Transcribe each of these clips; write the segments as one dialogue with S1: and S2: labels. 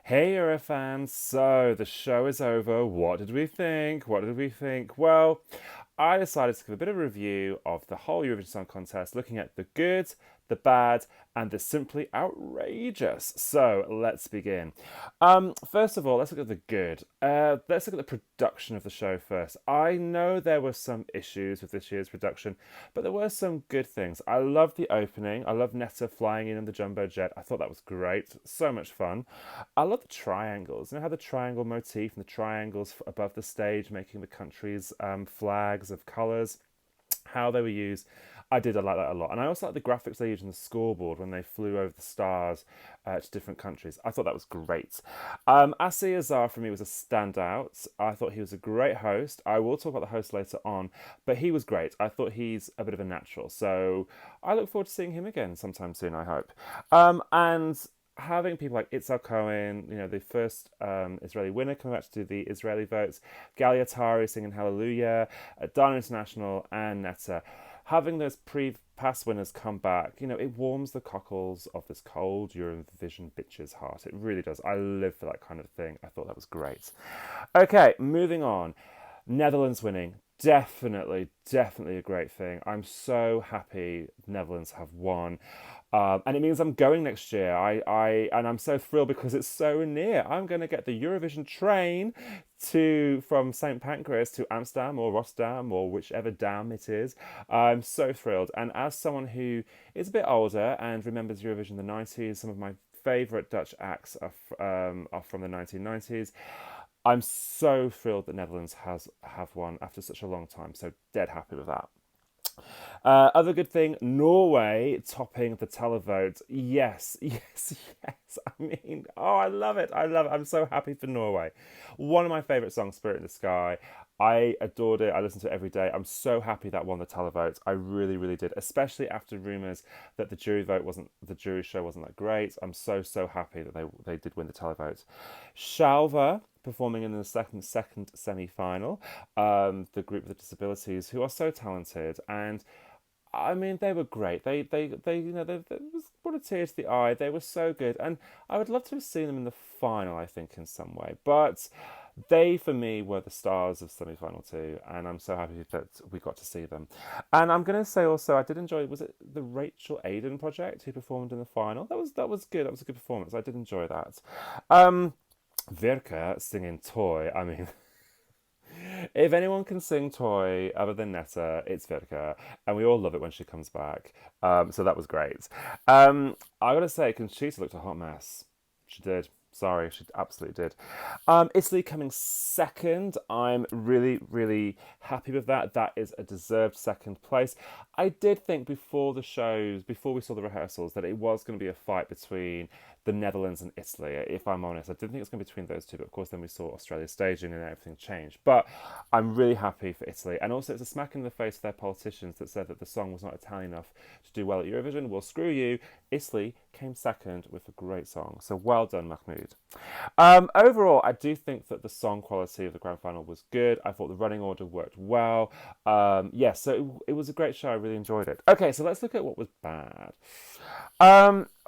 S1: Hey Eurofans, so the show is over. What did we think? What did we think? Well, I decided to give a bit of a review of the whole Eurovision Song Contest, looking at the good, the bad, and the simply outrageous. So let's begin. First of all, let's look at the good. Let's look at the production of the show first. I know there were some issues with this year's production, but there were some good things. I love the opening. I love Netta flying in the jumbo jet. I thought that was great. So much fun. I love the triangles. You know how the triangle motif and the triangles above the stage making the country's flags of colours, how they were used. I like that a lot. And I also like the graphics they used on the scoreboard when they flew over the stars to different countries. I thought that was great. Asi Azar for me was a standout. I thought he was a great host. I will talk about the host later on, but he was great. I thought he's a bit of a natural. So I look forward to seeing him again sometime soon, I hope. And having people like Itzhak Cohen, the first Israeli winner coming back to do the Israeli votes, Gali Atari singing Hallelujah, Dana International, and Netta. Having those past winners come back, it warms the cockles of this cold Eurovision bitch's heart. It really does. I live for that kind of thing. I thought that was great. Okay, moving on. Netherlands winning. Definitely a great thing. I'm so happy Netherlands have won. And it means I'm going next year. And I'm so thrilled because it's so near. I'm going to get the Eurovision train from St. Pancras to Amsterdam or Rotterdam or whichever dam it is. I'm so thrilled. And as someone who is a bit older and remembers Eurovision in the 90s, some of my favourite Dutch acts are from the 1990s. I'm so thrilled that Netherlands have won after such a long time. So dead happy with that. Other good thing, Norway topping the televote. Yes, yes, yes. I mean, oh, I love it. I love it. I'm so happy for Norway. One of my favourite songs, Spirit in the Sky. I adored it. I listen to it every day. I'm so happy that won the televote. I really did. Especially after rumours that the jury show wasn't that great. I'm so happy that they did win the televote. Shalva performing in the second semi-final. The group with the disabilities who are so talented, and I mean, they were great. They brought a tear to the eye. They were so good, and I would love to have seen them in the final. I think in some way, but they for me were the stars of semi-final two, and I'm so happy that we got to see them. And I'm gonna say also, I did enjoy. Was it the Rachel Aiden project who performed in the final? That was good. That was a good performance. I did enjoy that. Verka singing Toy. I mean. If anyone can sing Toy other than Netta, it's Verka, and we all love it when she comes back. So that was great. I gotta say, Conchita looked a hot mess. She did. Sorry, she absolutely did. Italy coming second. I'm really happy with that. That is a deserved second place. I did think before the shows, before we saw the rehearsals, that it was going to be a fight between the Netherlands and Italy. If I'm honest, I didn't think it was going to be between those two, but of course then we saw Australia staging and everything changed. But I'm really happy for Italy, and also it's a smack in the face of their politicians that said that the song was not Italian enough to do well at Eurovision. Well, screw you. Italy came second with a great song, so well done, Mahmoud. Overall, I do think that the song quality of the grand final was good. I thought the running order worked well. So it was a great show. I really enjoyed it. Okay, so let's look at what was bad.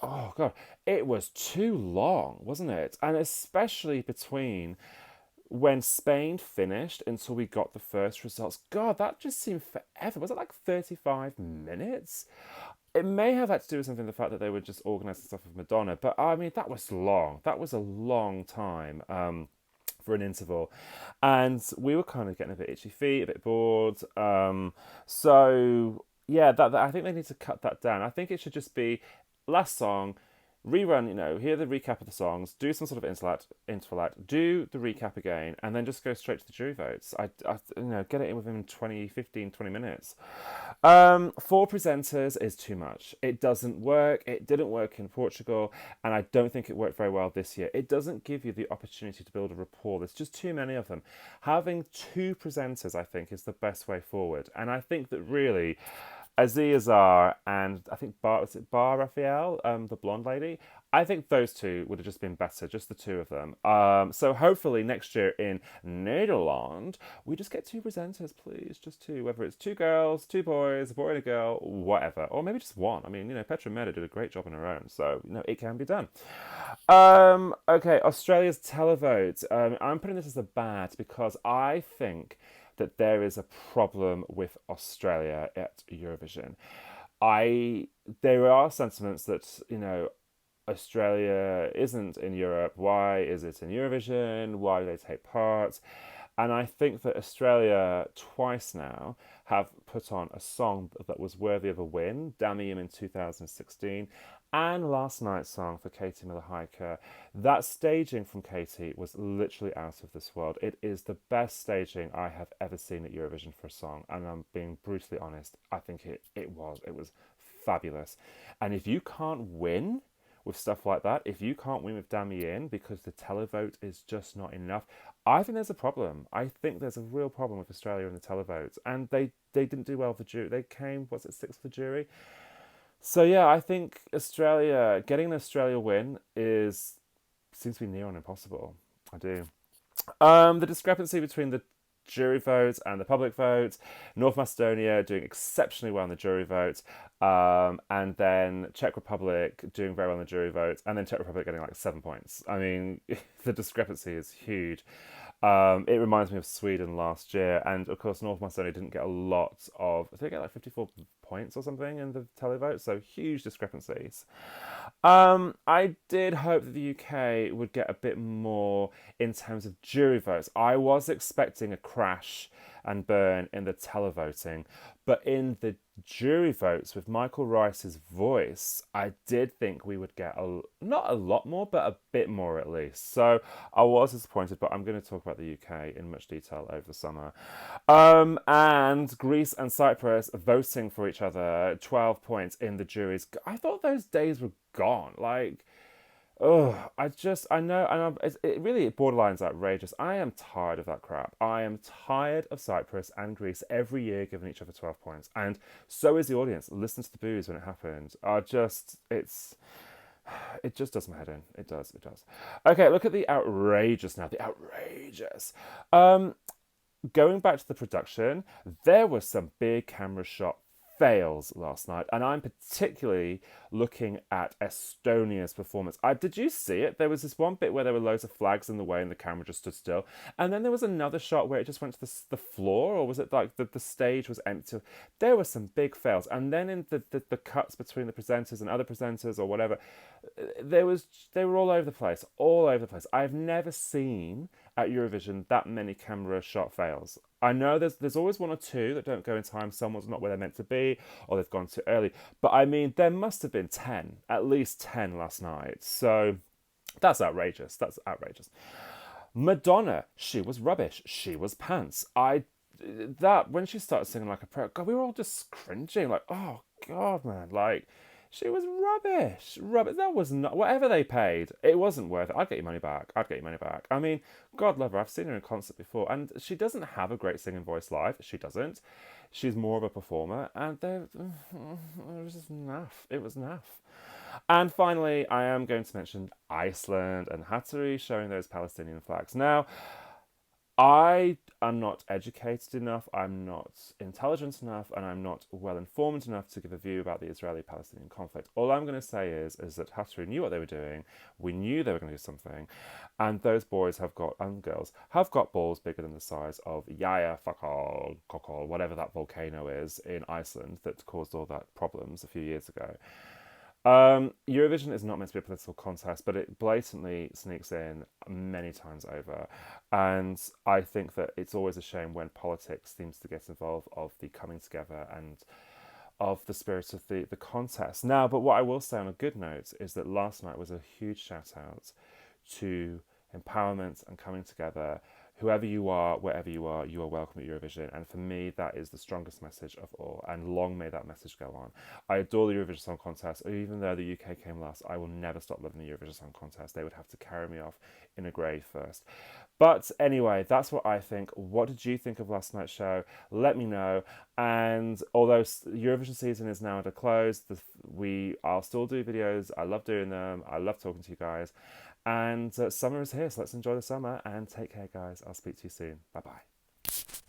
S1: Oh god, it was too long, wasn't it? And especially between when Spain finished until we got the first results. God, that just seemed forever. Was it like 35 minutes? It may have had to do with something, the fact that they were just organising stuff with Madonna, but I mean, that was long. That was a long time for an interval. And we were kind of getting a bit itchy feet, a bit bored. Yeah, that I think they need to cut that down. I think it should just be last song, rerun, hear the recap of the songs, do some sort of interval act, do the recap again, and then just go straight to the jury votes. Get it in within 15, 20 minutes. Four presenters is too much. It doesn't work. It didn't work in Portugal, and I don't think it worked very well this year. It doesn't give you the opportunity to build a rapport. There's just too many of them. Having two presenters, I think, is the best way forward. And I think that really, Aziz Azar and I think Bar Raphael, the blonde lady, I think those two would have just been better, just the two of them. So hopefully next year in Nederland, we just get two presenters, please, just two. Whether it's two girls, two boys, a boy and a girl, whatever, or maybe just one. I mean, Petra Mede did a great job on her own, so it can be done. Okay, Australia's televote. I'm putting this as a bad because I think that there is a problem with Australia at Eurovision. I There are sentiments that Australia isn't in Europe. Why is it in Eurovision? Why do they take part? And I think that Australia twice now have put on a song that was worthy of a win, Dammy in 2016, and last night's song for Katie Miller Hiker. That staging from Katie was literally out of this world. It is the best staging I have ever seen at Eurovision for a song, and I'm being brutally honest. I think it was fabulous. And if you can't win with stuff like that, if you can't win with Dammy In because the televote is just not enough, I think there's a problem. I think there's a real problem with Australia and the televote. And they didn't do well with the jury. They came, was it sixth for the jury? So yeah, I think getting an Australia win seems to be near on impossible. I do. The discrepancy between the jury vote and the public vote. North Macedonia doing exceptionally well in the jury vote, and then Czech Republic doing very well in the jury vote, and then Czech Republic getting like 7 points. I mean, the discrepancy is huge. It reminds me of Sweden last year, and of course North Macedonia didn't get a lot of. Did they get like 54 points or something in the televote? So huge discrepancies. I did hope that the UK would get a bit more in terms of jury votes. I was expecting a crash and burn in the televoting, but in the jury votes with Michael Rice's voice, I did think we would get not a lot more, but a bit more at least. So I was disappointed, but I'm going to talk about the UK in much detail over the summer. And Greece and Cyprus voting for each other, 12 points in the juries. I thought those days were gone. Like, oh, I know, and it really borderlines outrageous. I am tired of that crap. I am tired of Cyprus and Greece every year giving each other 12 points. And so is the audience. Listen to the boos when it happened. It just does my head in. It does. Okay, look at the outrageous now. The outrageous. Going back to the production, there were some big camera shot fails last night, and I'm particularly looking at Estonia's performance. Did you see it? There was this one bit where there were loads of flags in the way and the camera just stood still, and then there was another shot where it just went to the floor, or was it like the stage was empty? There were some big fails, and then in the cuts between the presenters and other presenters or whatever, they were all over the place, I've never seen at Eurovision that many camera shot fails. I know there's always one or two that don't go in time. Someone's not where they're meant to be, or they've gone too early. But I mean, there must have been 10, at least 10 last night. So that's outrageous. Madonna, she was rubbish. She was pants. When she started singing like a prayer, God, we were all just cringing. Like, oh God, man, like. She was rubbish. That was not whatever they paid. It wasn't worth it. I'd get your money back. I mean, God love her. I've seen her in concert before, and she doesn't have a great singing voice live. She doesn't. She's more of a performer, and it was just naff. It was naff. And finally, I am going to mention Iceland and Hattari showing those Palestinian flags. Now, I am not educated enough, I'm not intelligent enough, and I'm not well informed enough to give a view about the Israeli-Palestinian conflict. All I'm going to say is that Hattari knew what they were doing, we knew they were going to do something, and those boys and girls have got balls bigger than the size of Eyjafjallajökull, Kokol, whatever that volcano is in Iceland that caused all that problems a few years ago. Eurovision is not meant to be a political contest, but it blatantly sneaks in many times over. And I think that it's always a shame when politics seems to get involved of the coming together and of the spirit of the contest. Now, but what I will say on a good note is that last night was a huge shout out to empowerment and coming together, whoever you are, wherever you are welcome at Eurovision. And for me, that is the strongest message of all. And long may that message go on. I adore the Eurovision Song Contest. Even though the UK came last, I will never stop loving the Eurovision Song Contest. They would have to carry me off in a grave first. But anyway, that's what I think. What did you think of last night's show? Let me know. And although Eurovision season is now at a close, I'll still do videos. I love doing them. I love talking to you guys. And summer is here, so let's enjoy the summer and take care, guys. I'll speak to you soon. Bye bye.